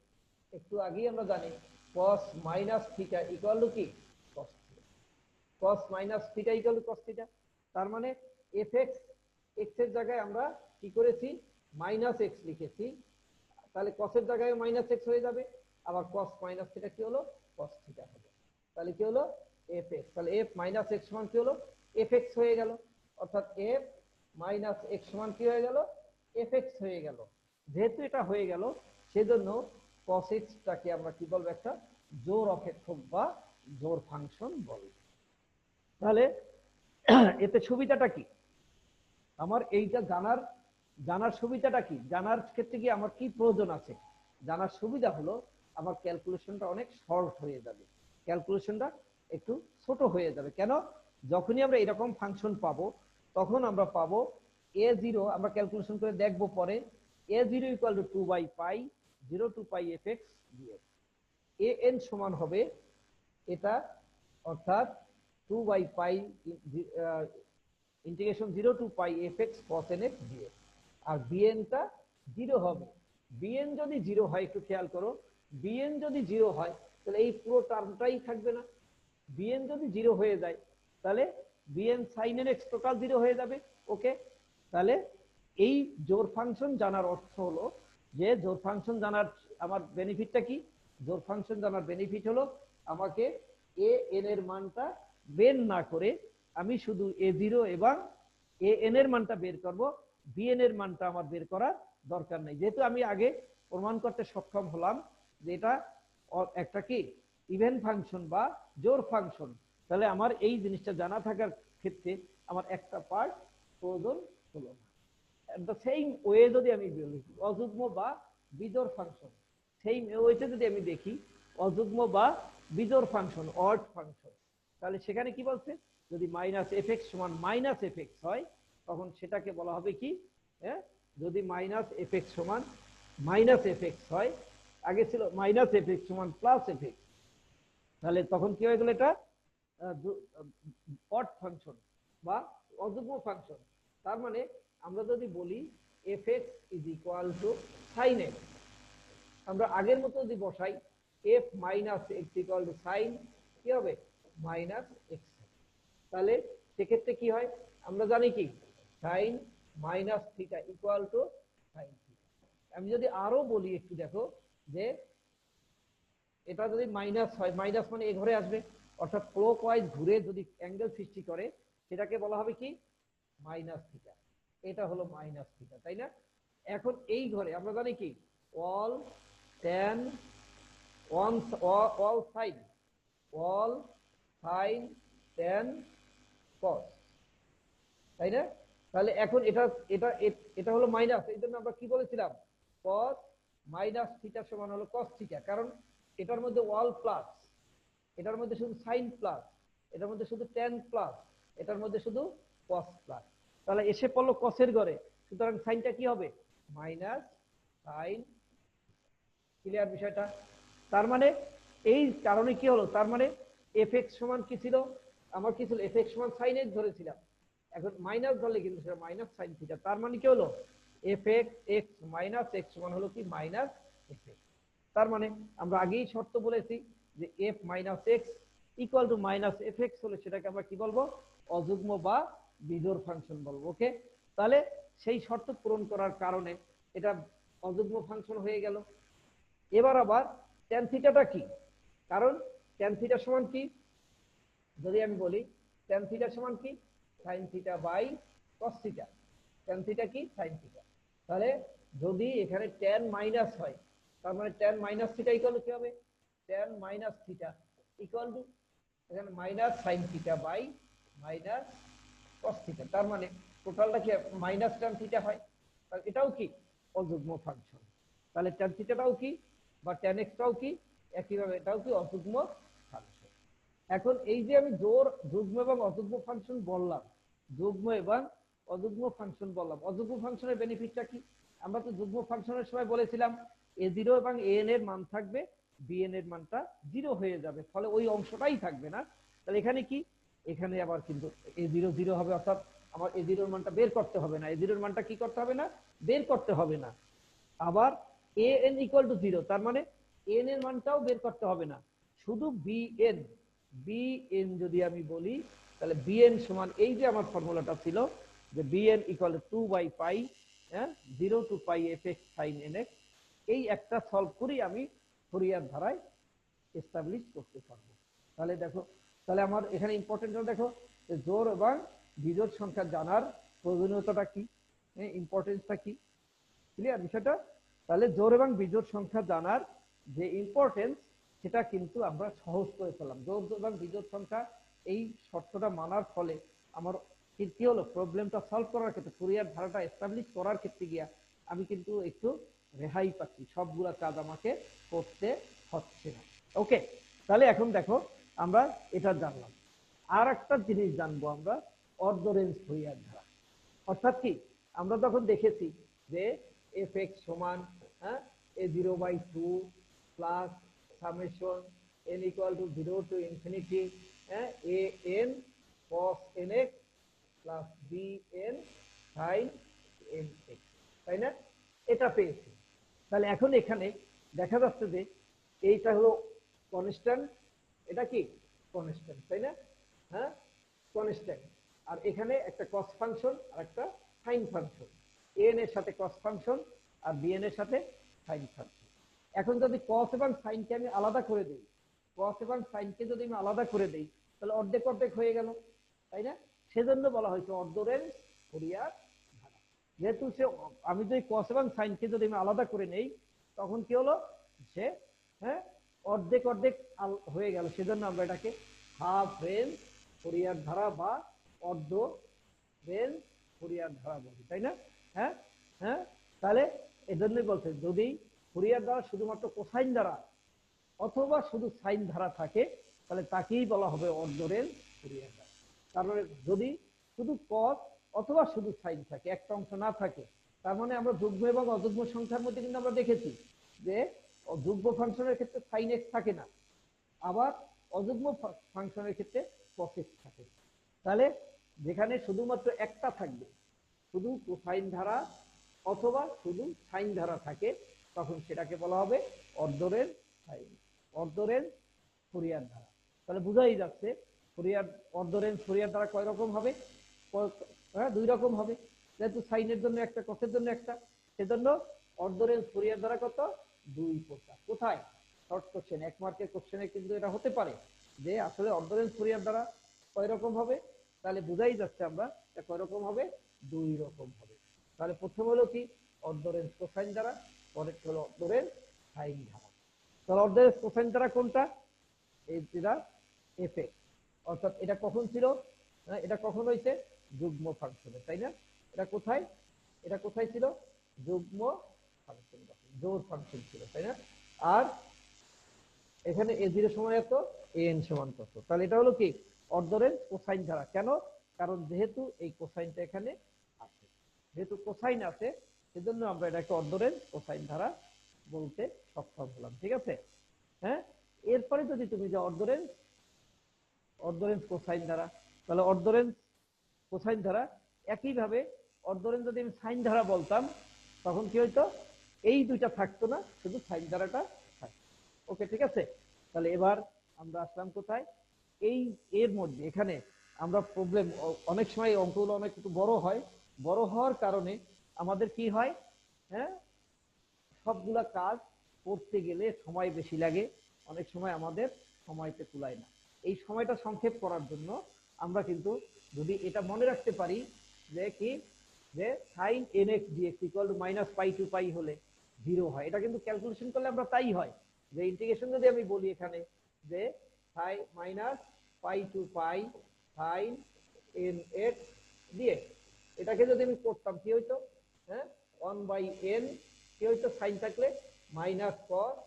একটু আগেই আমরা জানি cos minus theta equal to কি cos theta, cos minus theta equal two cos theta. তার মানে এফ এক্স, এক্স এর জায়গায় আমরা কি করেছি মাইনাস এক্স লিখেছি, তাহলে cos এর জায়গায় মাইনাস এক্স হয়ে যাবে, আবার cos মাইনাস থিটা কি হলো cos থিটা হবে। তাহলে কি হলো এফ এক্স, তাহলে এফ মাইনাস এক্স সমান কি হলো এফ এক্স হয়ে গেল, অর্থাৎ এফ মাইনাস এক্স সমান কি হয়ে গেল এফ এক্স হয়ে গেল। যেহেতু এটা হয়ে গেল সেজন্য cos এক্সটাকে আমরা কি বলবো একটা জোড় অপেক্ষক বা জোড় ফাংশন বলবো। তাহলে এতে সুবিধাটা কি, আমার এইটা জানার জানার সুবিধাটা কি, জানার ক্ষেত্রে কি আমার কি প্রয়োজন আছে, জানার সুবিধা হলো আমার ক্যালকুলেশনটা অনেক শর্ট হয়ে যাবে, ক্যালকুলেশনটা একটু ছোট হয়ে যাবে। কেন, যখনই আমরা এরকম ফাংশন পাবো তখন আমরা পাবো a0, আমরা ক্যালকুলেশন করে দেখবো পরে, a0 equal to 2 by pi 0 to pi f x dx, an সমান হবে এটা, অর্থাৎ 2 by pi integration 0 to pi f x cos nx dx, আর bn টা 0 হবে। bn যদি 0 হয় একটু খেয়াল করো, bn যদি 0 হয় তাহলে এই পুরো টার্মটাই থাকবে না, bn যদি 0 হয়ে যায় তাহলে bn sin nx টোটাল 0 হয়ে যাবে। ওকে, তাহলে এই জোড় ফাংশন জানার অর্থ হলো যে জোড় ফাংশন জানার আমার বেনিফিটটা কি, জোড় ফাংশন জানার বেনিফিট হলো আমাকে এ এন এর মানটা বের না করে আমি শুধু a0 এবং an এর মানটা বের করব, bn এর মানটা আমার বের করার দরকার নেই। যেহেতু আমি আগে প্রমাণ করতে সক্ষম হলাম যে এটা একটা কি ইভেন ফাংশন বা জোড় ফাংশন, তাহলে আমার এই জিনিসটা জানা থাকার ক্ষেত্রে আমার একটা পার্ট প্রয়োজন হলো না। এট দ্য সেম ওয়ে যদি আমি বলি অযুগ্ম বা বিজোড় ফাংশন, সেম ওয়েতে যদি আমি দেখি অযুগ্ম বা বিজোড় ফাংশন অড ফাংশন, তাহলে সেখানে কি বলছে যদি মাইনাস এফ এক্স সমান মাইনাস এফ এক্স হয় তখন সেটাকে বলা হবে কি, হ্যাঁ, যদি মাইনাস এফ এক্স সমান মাইনাস এফ এক্স হয়, আগে ছিল মাইনাস এফ এক্স সমান প্লাস এফ এক্স, তাহলে তখন কি হয়ে গেল এটা অড ফাংশন বা অযুগ্ম ফাংশন। তার মানে আমরা যদি বলি f x is equal to sine x, আমরা আগের মতো যদি বসাই f minus x equal to sine কি হবে মাইনাস এক্স, তাহলে সেক্ষেত্রে কি হয় আমরা জানি কি sine minus theta equal to sine theta. আমি যদি আরো বলি একটু দেখো যে এটা যদি মাইনাস হয়, মাইনাস মানে এ ঘরে আসবে, অর্থাৎ ক্লকওয়াইজ ঘুরে যদি অ্যাঙ্গেল সৃষ্টি করে সেটাকে বলা হবে কি মাইনাস থিটা, এটা হলো মাইনাস থিটা, তাই না। এখন এই ঘরে আমরা জানি কি all tan all sine, all sine tan cos, তাই না। তাহলে এখন এটা এটা এটা হলো মাইনাস, এই জন্য আমরা কি বলেছিলাম কস মাইনাস থিটা সমান হলো কস থিটা, কারণ এটার মধ্যে অল প্লাস, এটার মধ্যে শুধু সাইন প্লাস, এটার মধ্যে শুধু ট্যান প্লাস, এটার মধ্যে শুধু কস প্লাস, তাহলে এসে পড়লো কসের ঘরে, সুতরাং সাইনটা কি হবে মাইনাস সাইন। ক্লিয়ার বিষয়টা? তার মানে এই কারণে কি হলো, তার মানে এফ এক্স সমান কি ছিল, আমার কি ছিল এফ এক্স সমান সাইন এক্স ধরেছিলাম, এখন মাইনাস ধরলে কিন্তু সেটা মাইনাস সাইন থিটা। তার মানে কি হলো F x x minus x সমান হলো কি মাইনাস এফ এক্স। তার মানে আমরা আগেই শর্ত বলেছি যে F minus x equal to minus F x হলে সেটাকে আমরা কি বলবো, অযুগ্ম বা বিজোড় ফাংশন বলবো। ওকে, তাহলে সেই শর্ত পূরণ করার কারণে এটা অযুগ্ম ফাংশন হয়ে গেল। এবার আবার ট্যান থিটাটা কি, কারণ ট্যান থিটা সমান কি, যদি আমি বলি ট্যান থিটা সমান কি sine theta by cos theta, tan theta কি সাইন থিটা। তাহলে যদি এখানে ট্যান মাইনাস হয়, তার মানে ট্যান মাইনাস থিটা ইকুয়াল কি হবে, tan minus theta equal to এখানে minus sine theta by minus cos theta. তার মানে টোটালটা কি মাইনাস ট্যান থিটা হয়, তাহলে এটাও কি অযুগ্ম ফাংশন। তাহলে ট্যান থিটাটাও কি বা ট্যান এক্সটাও কি, একইভাবে এটাও কি অযুগ্ম ফাংশন। এখন এই যে আমি যুগ্ম এবং অযুগ্ম ফাংশন বললাম, যুগ্ম এবং অযুগ্ম ফাংশন বললাম, অযুগ্ম ফাংশনের বেনিফিটটা কি, আমরা তো যুগ্ম ফাংশনের সময় বলেছিলাম a0 এবং an এর মান থাকবে, bn এর মানটা 0 হয়ে যাবে, ফলে ওই অংশটাই থাকবে না। তাহলে এখানে কি, এখানে আবার কিন্তু a0 0 হবে, অর্থাৎ আমার a0 এর মানটা বের করতে হবে না, a0 এর মানটা কি করতে হবে না, বের করতে হবে না। আবার an ইকুয়াল টু 0, তার মানে n এর মানটাও বের করতে হবে না, শুধু bn, bn যদি আমি বলি তাহলে bn সমান এই যে আমার ফর্মুলাটা ছিল যে bn equal to 2 by pi, হ্যাঁ 0 to pi fx sin nx, এই একটা সলভ করি আমি ফুরিয়ার ধারায় এস্টাবলিশ করতে পারবো। তাহলে দেখো, তাহলে আমার এখানে ইম্পর্টেন্ট দেখো যে জোড় এবং বিজোড় সংখ্যা জানার প্রয়োজনীয়তাটা কি, ইম্পর্টেন্সটা কি, ক্লিয়ার বিষয়টা? তাহলে জোড় এবং বিজোড় সংখ্যা জানার যে ইম্পর্টেন্স সেটা কিন্তু আমরা সহজ করে ফেললাম। জোড় এবং বিজোড় সংখ্যা এই শর্তটা মানার ফলে আমার কি হলো, প্রবলেমটা সলভ করার ক্ষেত্রে ফুরিয়ার ধারাটা এস্টাবলিশ করার ক্ষেত্রে গিয়া আমি কিন্তু একটু রেহাই পাচ্ছি, সবগুলা কাজ আমাকে করতে হচ্ছে না। ওকে, তাহলে এখন দেখো আমরা এটা জানলাম, আর একটা জিনিস জানবো আমরা, অর্ধ রেঞ্জ ফুরিয়ার ধারা। অর্থাৎ কি, আমরা তখন দেখেছি যে এফ এক্স সমান a0/2 plus summation n equal two 0 to infinity an cos nx plus bn sin nx, তাই না? এটা পেয়েছি। তাহলে এখন এখানে দেখা যাচ্ছে যে এইটা হলো কনস্ট্যান্ট, এটা কি কনস্ট্যান্ট, তাই না? হ্যাঁ কনস্ট্যান্ট, আর এখানে একটা কস ফাংশন আর একটা সাইন ফাংশন, an এর সাথে কস ফাংশন আর bn এর সাথে সাইন ফাংশন। এখন যদি কস এবং সাইনকে আমি আলাদা করে দেই, কস এবং সাইনকে যদি আমি আলাদা করে দেই তাহলে অর্ধেক অর্ধেক হয়ে গেল, তাই না? সেজন্য বলা হয়েছে অর্ধ রেঞ্জ ফুরিয়ার ধারা। যেহেতু সে, আমি যদি কস এবং সাইনকে যদি আমি আলাদা করে নেই তখন কি হলো, সে হ্যাঁ অর্ধেক অর্ধেক হয়ে গেল, সেজন্য আমরা এটাকে হাফ রেঞ্জ ফুরিয়ার ধারা বা অর্ধ রেঞ্জ ফুরিয়ার ধারা বলি, তাই না? হ্যাঁ হ্যাঁ, তাহলে এজন্যই বলছে যদি ফুরিয়ার ধারা শুধুমাত্র কোসাইন ধারা অথবা শুধু সাইন ধারা থাকে তাহলে তাকেই বলা হবে অর্ধ রেঞ্জ ফুরিয়ার ধারা। তার মানে যদি শুধু কস অথবা শুধু সাইন থাকে, একটা অংশ না থাকে, তার মানে আমরা যুগ্ম এবং অযুগ্ম সংখ্যার মধ্যে কিন্তু আমরা দেখেছি যে যুগ্ম ফাংশনের ক্ষেত্রে সাইন এক্স থাকে না, আবার অযুগ্ম ফাংশনের ক্ষেত্রে কস এক্স থাকে। তাহলে যেখানে শুধুমাত্র একটা থাকবে, শুধু কোসাইন ধারা অথবা শুধু সাইন ধারা থাকে, তখন সেটাকে বলা হবে অর্ধ রেঞ্জ সাইন, অর্ধ রেঞ্জ ফুরিয়ার ধারা। তাহলে বুঝাই যাচ্ছে ফুরিয়ার, অর্ধ রেঞ্জ ফুরিয়ার ধারা কয় রকম হবে, হ্যাঁ 2 রকম হবে, যেহেতু সাইনের জন্য একটা কসের জন্য একটা, সেজন্য অর্ধ রেঞ্জ ফুরিয়ার ধারা কত 2 প্রকার। কোথায়, শর্ট কোশ্চেন, 1 মার্কের কোশ্চেনে কিন্তু এটা হতে পারে যে আসলে অর্ধ রেঞ্জ ফুরিয়ার ধারা কয় রকম হবে। তাহলে বুঝাই যাচ্ছে আমরা এটা কয় রকম হবে, 2 রকম হবে। তাহলে প্রথম হলো কি অর্ধ রেঞ্জ কোসাইন ধারা, পরের হলো অর্ধ রেঞ্জ সাইন ধারা। তাহলে অর্ধ রেঞ্জ কোসাইন ধারা কোনটা, এই যেটা এফ এক্স, অর্থাৎ এটা কখন ছিল, এটা কখন হয়েছে যুগ্ম ফাংশনে, তাই না? এটা কোথায়, এটা কোথায় ছিল, যুগ্ম ফাংশন, জোড় ফাংশন ছিল, তাই না? আর এখানে a0 সমান এত, an সমান কত, তাহলে এটা হলো কি অর্ধ রেঞ্জ কোসাইন ধারা। কেন, কারণ যেহেতু এই কোসাইনটা এখানে আছে, যেহেতু কোসাইন আছে সেজন্য আমরা এটাকে অর্ধরেঞ্জ কোসাইন ধারা বলতে সক্ষম হলাম। ঠিক আছে, হ্যাঁ। এরপরে যদি তুমি যে অর্ধরেঞ্জ কোসাইন ধারা, তাহলে অর্ধরেঞ্জ কোসাইন ধারা একইভাবে অর্ধরেঞ্জ যদি আমি সাইন ধারা বলতাম তখন কি হইতো, এই দুইটা থাকতো না, শুধু সাইন ধারাটা থাকতো। ওকে, ঠিক আছে। তাহলে এবার আমরা আসলাম কোথায়, এই এর মধ্যে এখানে আমরা প্রবলেম, অনেক সময় অঙ্কগুলো অনেক একটু বড় হয়, বড় হওয়ার কারণে আমাদের কি হয়, হ্যাঁ, সবগুলা কাজ করতে গেলে সময় বেশি লাগে, অনেক সময় আমাদের সময়তে কুলায় না। এই সময়টা সংক্ষেপ করার জন্য আমরা কিন্তু যদি এটা মনে রাখতে পারি যে কি, যে sine nx dx equal to minus pi to pi হলে 0 হয়, এটা কিন্তু ক্যালকুলেশন করলে আমরা তাই হয়, যে ইন্টিগ্রেশন যদি আমি বলি এখানে যে সাই minus pi to pi sign nx dx, এটাকে যদি আমি করতাম কি হইতো, হ্যাঁ, 1/n কি হইতো, সাইন থাকলে মাইনাস cos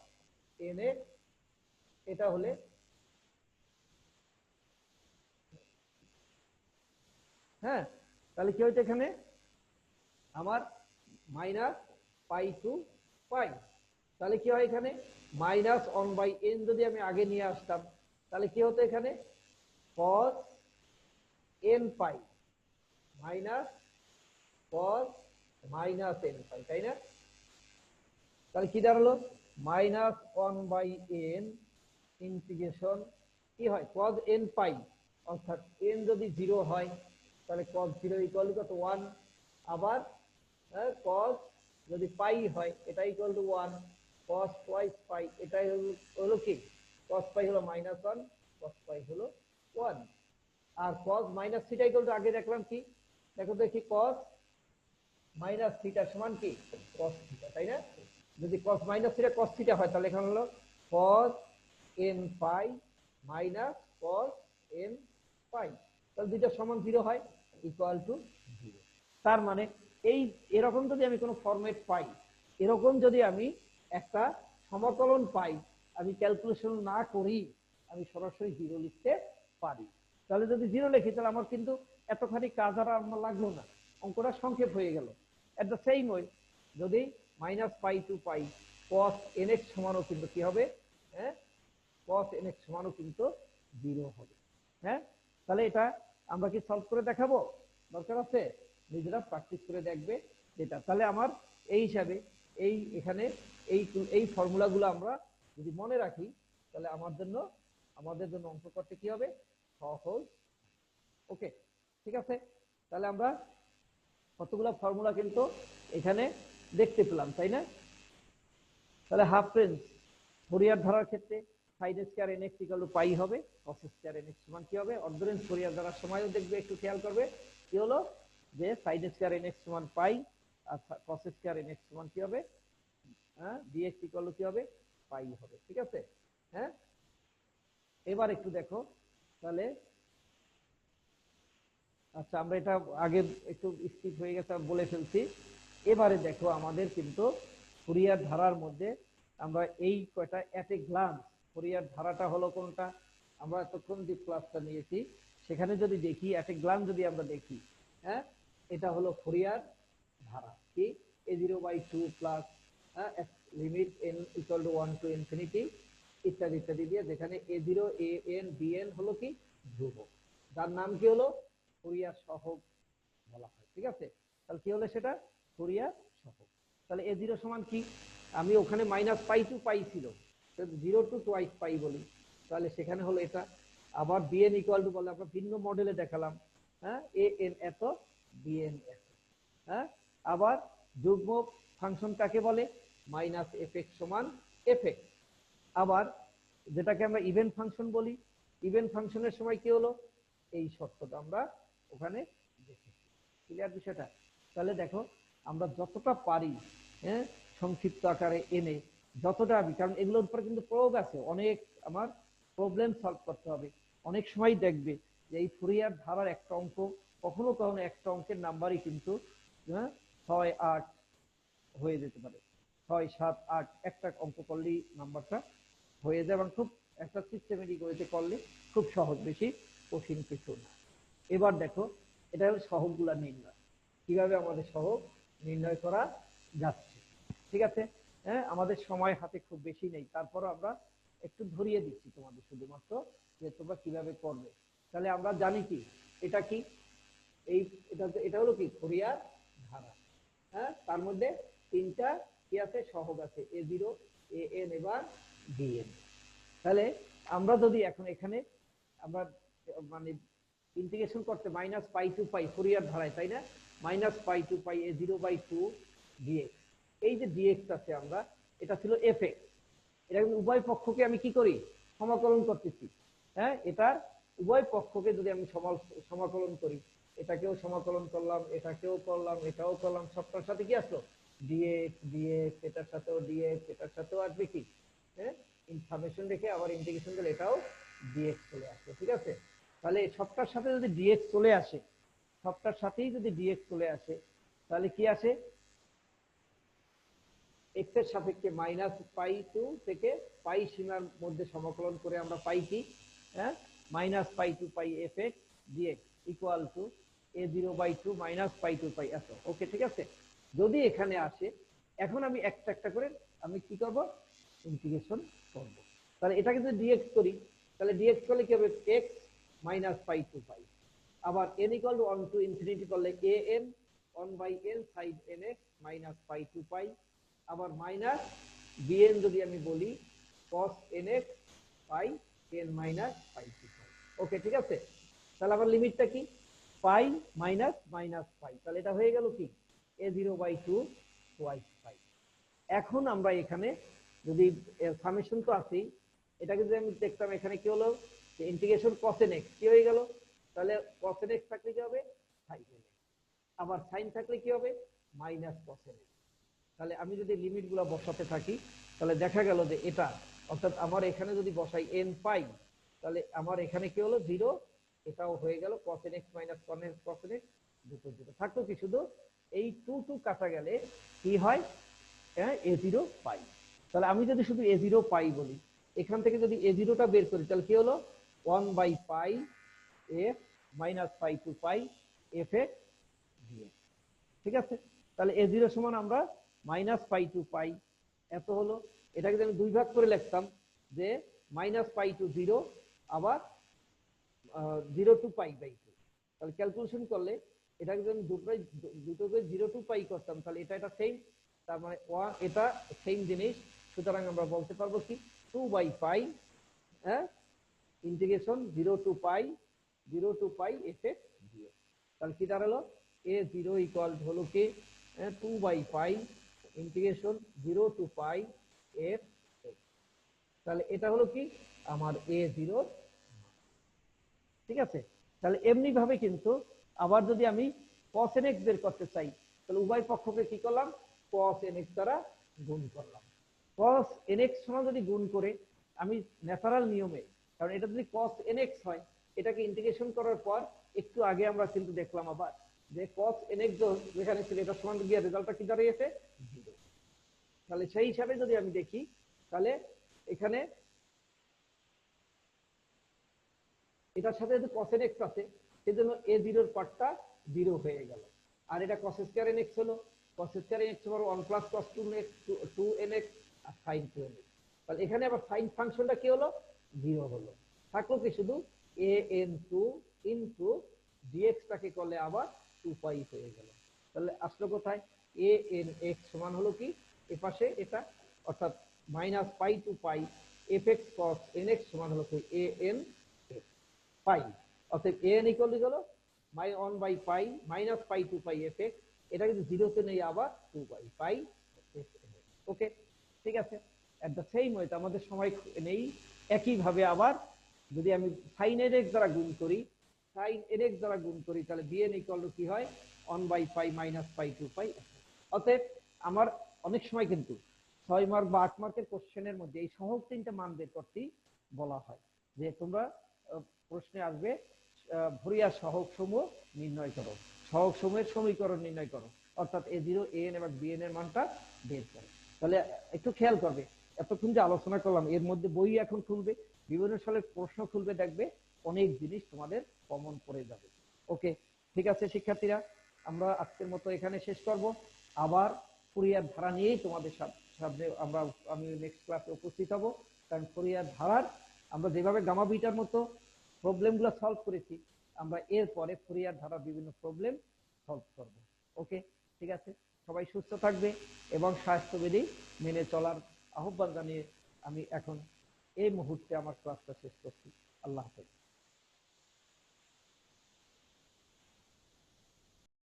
nx, এটা হলে হ্যাঁ, তাহলে কি হইতো এখানে আমার মাইনাস পাই টু পাই, তাহলে কি হয় এখানে মাইনাস 1/n যদি আমি আগে নিয়ে আসতাম তাহলে কি হতো এখানে cos n পাই মাইনাস cos মাইনাস n পাই, তাই না? তাহলে কি দাঁড়ালো মাইনাস 1/n ইন্টিগ্রেশন কি হয় cos n পাই, অর্থাৎ n যদি 0 হয় তাহলে cos 0 ইকুয়াল টু কত 1, আবার cos যদি পাই হয় এটা ইকুয়াল টু 1, cos টুয়াইস পাই এটাই হলো কি cos পাই হলো -1, cos পাই হলো 1, আর cos minus theta equal two আগে দেখলাম কি, দেখো দেখি cos মাইনাস থিটা সমান কি cos থিটা, তাই না? যদি cos minus theta cos theta হয় তাহলে এখানে হলো cos n পাই মাইনাস cos n পাই, তাহলে দুইটা সমান 0 হয়, ইকুয়াল টু 0। তার মানে এই এরকম যদি আমি কোনো ফরম্যাট পাই, এরকম যদি আমি একটা সমাকলন পাই, আমি ক্যালকুলেশন না করি আমি সরাসরি 0 লিখতে পারি। তাহলে যদি 0 লিখি তাহলে আমার কিন্তু এতখানি কাজ আর আমার লাগলো না, অঙ্কটা সংক্ষেপ হয়ে গেল। এট দ্য সেম ওয়ে যদি minus pi to pi cos nx সমানও কিন্তু কি হবে, হ্যাঁ, cos nx সমানও কিন্তু 0 হবে। হ্যাঁ, তাহলে এটা আমরা কি সলভ করে দেখাবো, দরকার আছে নিজেরা প্র্যাকটিস করে দেখবে যেটা, তাহলে আমার এই হিসাবে এই এখানে এই ফর্মুলাগুলো আমরা যদি মনে রাখি তাহলে আমাদের জন্য অঙ্ক করতে কি হবে সহজ। ওকে, ঠিক আছে। তাহলে আমরা কতগুলো ফর্মুলা কিন্তু এখানে দেখতে পেলাম, তাই না? তাহলে হাফ রেঞ্জ ফুরিয়ার ধারার ক্ষেত্রে sine square nx equal to pi হবে, cos স্কয়ার nx সমান কি হবে, অর্ধরেঞ্জ ফুরিয়ার ধারার সময়ও দেখবে, একটু খেয়াল করবে কি হলো যে সাইন স্কয়ার nx সমান পাই আর cos স্কয়ার nx সমান কি হবে, হ্যাঁ, dx ইকুয়াল টু কি হবে পাই হবে। ঠিক আছে, হ্যাঁ। এবার একটু দেখো তাহলে, আচ্ছা আমরা এটা আগে একটু স্কিপ হয়ে গেছে বলে ফেলছি। এবারে দেখো আমাদের কিন্তু ফুরিয়ার ধারার মধ্যে আমরা এই কয়টা এট এ গ্লান্স ফুরিয়ার ধারাটা হলো কোনটা, আমরা এতক্ষণ যে ক্লাসটা নিয়েছি সেখানে যদি দেখি এট এ গ্লান্স যদি আমরা দেখি, হ্যাঁ, এটা হলো ফুরিয়ার ধারা কি a0/2 plus limit n equal to 1 to infinity ইত্যাদি ইত্যাদি দিয়ে, যেখানে a0 an bn হলো কি ধ্রুবক, যার নাম কি হলো ফুরিয়ার সহগ বলা হয়। ঠিক আছে, তাহলে কি হলো সেটা ফুরিয়ার সহগ। তাহলে a0 সমান কি, আমি ওখানে মাইনাস পাই টু পাই ছিল, 0 টু টুয়াইস পাই বলি, তাহলে সেখানে হলো এটা। আবার bn ইকুয়াল টু বলে আমরা ভিন্ন মডেলে দেখালাম, হ্যাঁ, an এত bn এত, হ্যাঁ। আবার যুগ্ম ফাংশন কাকে বলে, মাইনাস fx সমান fx। আবার যেটাকে আমরা ইভেন ফাংশন বলি, ইভেন ফাংশনের সময় কি হলো এই শর্তটা আমরা ওখানে দেখেছি। ক্লিয়ার বিষয়টা? তাহলে দেখো আমরা যতটা পারি, হ্যাঁ, সংক্ষিপ্ত আকারে এনে যতটা আমি, কারণ এগুলোর উপরে কিন্তু প্রয়োগ আছে অনেক, আমার প্রবলেম সলভ করতে হবে। অনেক সময় দেখবে যে এই ফুরিয়ার ধারার একটা অঙ্ক কখনো কখনো একটা অঙ্কের নাম্বারই কিন্তু 6, 8 হয়ে যেতে পারে, 6, 7, 8 একটা অঙ্ক করলেই নাম্বারটা হয়ে যায়, এবং খুব একটা সিস্টেমেটিক ওয়েতে করলে খুব সহজ, বেশি কঠিন কিছু না। এবার দেখো এটা হলো সহগগুলা নির্ণয়, কিভাবে আমাদের সহগ নির্ণয় করা যাচ্ছে। ঠিক আছে, হ্যাঁ, আমাদের সময় হাতে খুব বেশি নেই, তারপর আমরা একটু ধরিয়ে দিচ্ছি তোমাদের শুধুমাত্র যে তোমরা কিভাবে করবে। তাহলে আমরা জানি কি এটা কি, এই এটা হলো কি ফুরিয়ার ধারা। হ্যাঁ, তার মধ্যে তিনটা কি আছে, সহগ আছে, a0, an এবার bn। তাহলে আমরা যদি এখন এখানে আমরা মানে ইন্টিগ্রেশন করতে minus pi to pi Fourier ধারায়, তাই না, minus pi to pi a0/2 dx, এই যে dx আছে আমরা, এটা ছিল fx, এটা কিন্তু উভয় পক্ষকে আমি কি করি, সমাকলন করতেছি। হ্যাঁ, এটার উভয় পক্ষকে যদি আমি সমাকলন করি, এটাকেও সমাকলন করলাম, এটাকেও করলাম, এটাও করলাম, সবটার সাথে কি আসলো dx dx, এটার সাথেও dx, এটার সাথেও আসবে কি, হ্যাঁ, ইনফরমেশন রেখে আবার ইন্টিগ্রেশন দিলে এটাও dx চলে আসবে। ঠিক আছে, তাহলে সবটার সাথে যদি dx চলে আসে, সবটার সাথেই যদি dx চলে আসে, তাহলে কি আসে, এক্স এর সাপেক্ষে মাইনাস পাই টু থেকে পাই সীমার মধ্যে সমাকলন করে আমরা পাই কি, হ্যাঁ, minus pi to pi f x d x equal to a0/2 minus pi to pi এত। ওকে, ঠিক আছে, যদি এখানে আসে, এখন আমি একটা একটা করে আমি কি করব, ইন্টিগ্রেশন করব। তাহলে এটাকে যদি ডিএক্স করি, তাহলে ডিএক্স করলে কি হবে, x minus pi to pi, আবার n equal to 1 to infinity করলে an 1/n sine nx minus pi to pi, আবার মাইনাস bn যদি আমি বলি cos nx pi n minus pi to pi. Okay, ঠিক আছে, তাহলে আবার লিমিটটা কি, পাই মাইনাস মাইনাস পাই, তাহলে এটা হয়ে গেল কি a0/2 টুয়াইস পাই। এখন আমরা এখানে যদি সামেশন তো আছেই, এটাকে যদি আমি দেখতাম এখানে কি হলো, ইন্টিগ্রেশন cos nx কি হয়ে গেল, তাহলে cos nx থাকলে কি হবে sin nx, আবার sin থাকলে কি হবে মাইনাস cos nx। তাহলে আমি যদি লিমিট গুলা বসাতে থাকি, তাহলে দেখা গেল যে এটা, অর্থাৎ আমার এখানে যদি বসাই n পাই, তাহলে আমার এখানে কি হলো 0, এটাও হয়ে গেল cos nx minus cos nx, দুটো দুটো থাকলো কি, শুধু এই 2 2 কাটা গেলে কি হয়, হ্যাঁ, a0 পাই। তাহলে আমি যদি শুধু a0 পাই বলি, এখান থেকে যদি a0টা বের করি, তাহলে কি হলো 1/পাই f minus pi to pi f x dx। ঠিক আছে, তাহলে a0 সমান আমরা মাইনাস পাই টু পাই এত হলো, এটাকে যদি আমি দুই ভাগ করে লিখতাম যে মাইনাস পাই টু 0, আবার 0 টু পাই বাই 2, তাহলে ক্যালকুলেশন করলে এটাকে যদি আমি দুটোকে 0 টু পাই করতাম, তাহলে এটা সেম, তার মানে এটা সেম জিনিস, সুতরাং আমরা বলতে পারবো কি 2/পাই, হ্যাঁ, integration 0 to pi f x dx. তাহলে কি দাঁড়ালো, a0 ইকুয়াল হলো কি 2/পাই integration 0 to pi f x. তাহলে এটা হলো কি আমার a0। ঠিক আছে, তাহলে এমনি ভাবে কিন্তু আবার যদি আমি cos nx বের করতে চাই, তাহলে উভয় পক্ষকে কি করলাম, cos nx দ্বারা গুণ করলাম। cos nx সমান যদি গুণ করে আমি ন্যাচারাল নিয়মে, কারণ এটা যদি cos nx হয়, এটাকে ইন্টিগ্রেশন করার পর একটু আগে আমরা কিন্তু দেখলাম আবার যে cos nx যেখানে ছিল এটা সমান গিয়ে রেজাল্টটা কি দাঁড়িয়েছে 0। তাহলে সেই হিসাবে যদি আমি দেখি, তাহলে এখানে এটার সাথে যদি cos nx আছে, সেজন্য a0 এর পার্টটা 0 হয়ে গেল, আর এটা cos স্কয়ার nx হলো, cos স্কয়ার nx হলো 1 প্লাস cos 2nx আর sin 2nx। তাহলে এখানে আবার sin ফাংশনটা কি হলো 0 হলো, থাকলো কি শুধু an2 ইনটু dx টাকে করলে আবার 2 পাই হয়ে গেল। তাহলে আসলো কোথায়, anx সমান হলো কি এপাশে এটা, অর্থাৎ minus pi to pi fx cos nx সমান হলো কি an পাই, অতএব an ইকুয়াল হলো 1/পাই minus pi to pi f x, এটা কিন্তু 0 তে নেই, আবার 2/পাই। ওকে, ঠিক আছে, এট দ্য সেম ওয়ে আমাদের সময় নেই, একই ভাবে আবার যদি আমি sin nx দ্বারা গুণ করি, তাহলে bn ইকুয়াল কি হয় 1/পাই মাইনাস পাই টু পাই। অতএব আমার অনেক সময় কিন্তু 6 মার্ক বা 8 মার্কের কোশ্চেনের মধ্যে এই সহজ তিনটা মান বের করতেই বলা হয়, যে তোমরা প্রশ্নে আসবে ফুরিয়ার সহগ সমূহ নির্ণয় করো, সহগ সমূহের সমীকরণ নির্ণয় করো, অর্থাৎ a0 an এবং bn এর মানটা বের করো। তাহলে একটু খেয়াল করবে, এতক্ষণ যে আলোচনা করলাম এর মধ্যে বই এখন খুলবে, বিভিন্ন সালের প্রশ্ন খুলবে, দেখবে অনেক জিনিস তোমাদের কমন পড়ে যাবে। ওকে, ঠিক আছে শিক্ষার্থীরা, আমরা আজকের মতো এখানে শেষ করব। আবার ফুরিয়ার ধারা নিয়েই তোমাদের সামনে আমি নেক্সট ক্লাসে উপস্থিত হব। কারণ ফুরিয়ার ধারার আমরা যেভাবে গামা বিটার মতো প্রবলেমগুলো সলভ করেছি, আমরা এরপরে ফুরিয়ার ধারার বিভিন্ন প্রবলেম সলভ করব। ওকে, ঠিক আছে, সবাই সুস্থ থাকবে এবং স্বাস্থ্যবিধি মেনে চলার আহ্বান জানিয়ে আমি এখন এই মুহূর্তে আমার ক্লাসটা শেষ করছি। আল্লাহ হাফেজ।